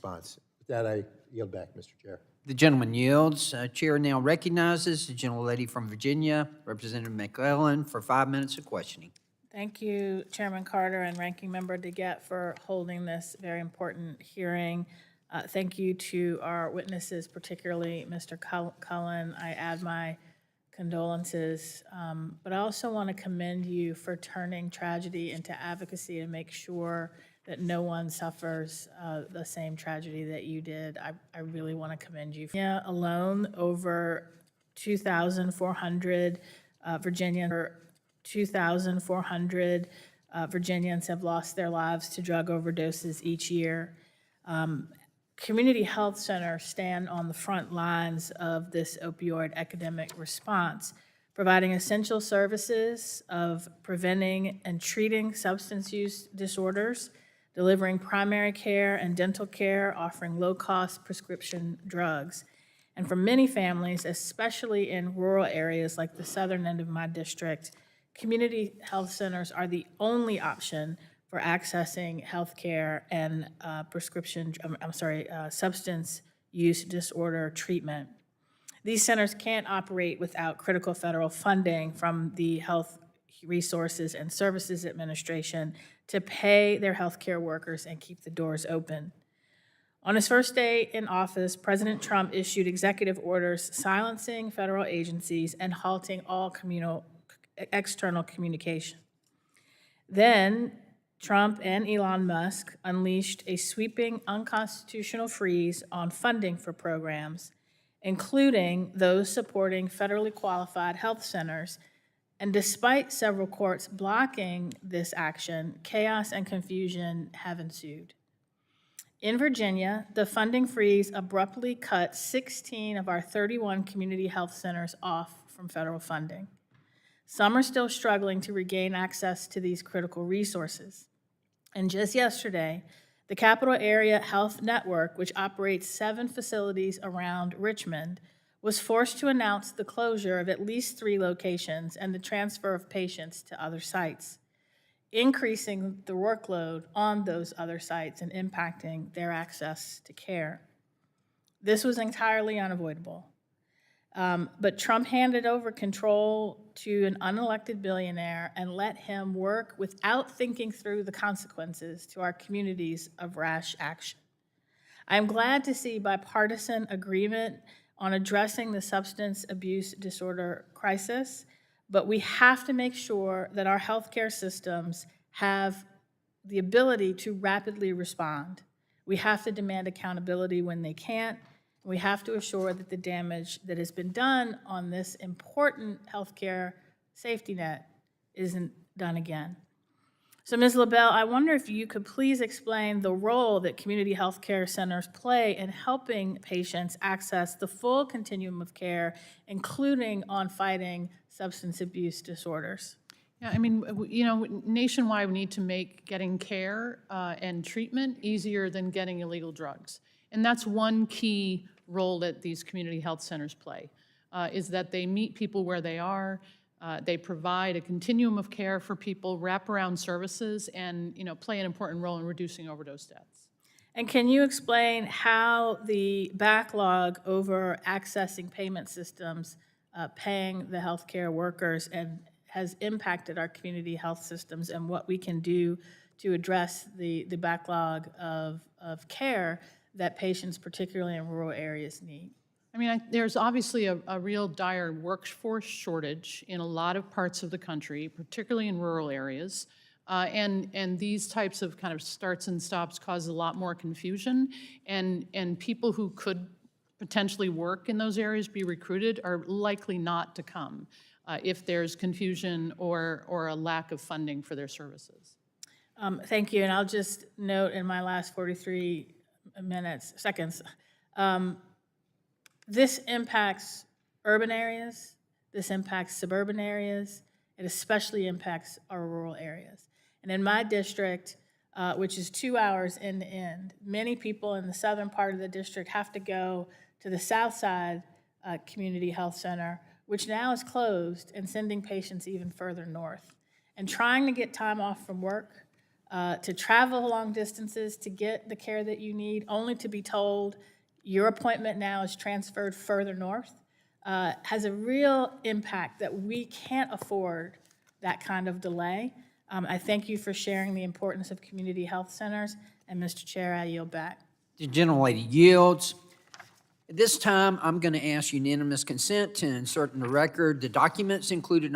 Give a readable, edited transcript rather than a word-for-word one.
response. With that, I yield back, Mr. Chair. The gentleman yields. Chair now recognizes the gentlelady from Virginia, Representative McClellan, for 5 minutes of questioning. Thank you, Chairman Carter and Ranking Member DeGette, for holding this very important hearing. Thank you to our witnesses, particularly Mr. Cullen. I add my condolences, but I also want to commend you for turning tragedy into advocacy to make sure that no one suffers the same tragedy that you did. I really want to commend you. Yeah, alone, over 2,400 Virginians have lost their lives to drug overdoses each year. Community health centers stand on the front lines of this opioid epidemic response, providing essential services of preventing and treating substance use disorders, delivering primary care and dental care, offering low-cost prescription drugs. And for many families, especially in rural areas like the southern end of my district, community health centers are the only option for accessing health care and substance use disorder treatment. These centers can't operate without critical federal funding from the Health Resources and Services Administration to pay their healthcare workers and keep the doors open. On his first day in office, President Trump issued executive orders silencing federal agencies and halting all external communication. Then Trump and Elon Musk unleashed a sweeping unconstitutional freeze on funding for programs, including those supporting federally qualified health centers. And despite several courts blocking this action, chaos and confusion have ensued. In Virginia, the funding freeze abruptly cut 16 of our 31 community health centers off from federal funding. Some are still struggling to regain access to these critical resources. And just yesterday, the Capital Area Health Network, which operates 7 facilities around Richmond, was forced to announce the closure of at least 3 locations and the transfer of patients to other sites, increasing the workload on those other sites and impacting their access to care. This was entirely unavoidable. But Trump handed over control to an unelected billionaire and let him work without thinking through the consequences to our communities of rash action. I am glad to see bipartisan agreement on addressing the substance abuse disorder crisis, but we have to make sure that our healthcare systems have the ability to rapidly respond. We have to demand accountability when they can't. We have to assure that the damage that has been done on this important healthcare safety net isn't done again. So, Ms. LaBelle, I wonder if you could please explain the role that community healthcare centers play in helping patients access the full continuum of care, including on fighting substance abuse disorders. Yeah, I mean, nationwide, we need to make getting care and treatment easier than getting illegal drugs. And that's one key role that these community health centers play, is that they meet people where they are, they provide a continuum of care for people, wraparound services, and play an important role in reducing overdose deaths. And can you explain how the backlog over accessing payment systems, paying the healthcare workers, and has impacted our community health systems, and what we can do to address the backlog of care that patients, particularly in rural areas, need? I mean, there's obviously a real dire workforce shortage in a lot of parts of the country, particularly in rural areas. And these types of kind of starts and stops cause a lot more confusion. And people who could potentially work in those areas, be recruited, are likely not to come if there's confusion or a lack of funding for their services. Thank you. And I'll just note in my last 43 seconds, this impacts urban areas, this impacts suburban areas, it especially impacts our rural areas. And in my district, which is 2 hours end to end, many people in the southern part of the district have to go to the South Side Community Health Center, which now is closed, and sending patients even further north. And trying to get time off from work to travel long distances to get the care that you need, only to be told your appointment now is transferred further north, has a real impact that we can't afford that kind of delay. I thank you for sharing the importance of community health centers, and Mr. Chair, I yield back. The gentlelady yields. At this time, I'm going to ask unanimous consent to insert in the record the documents included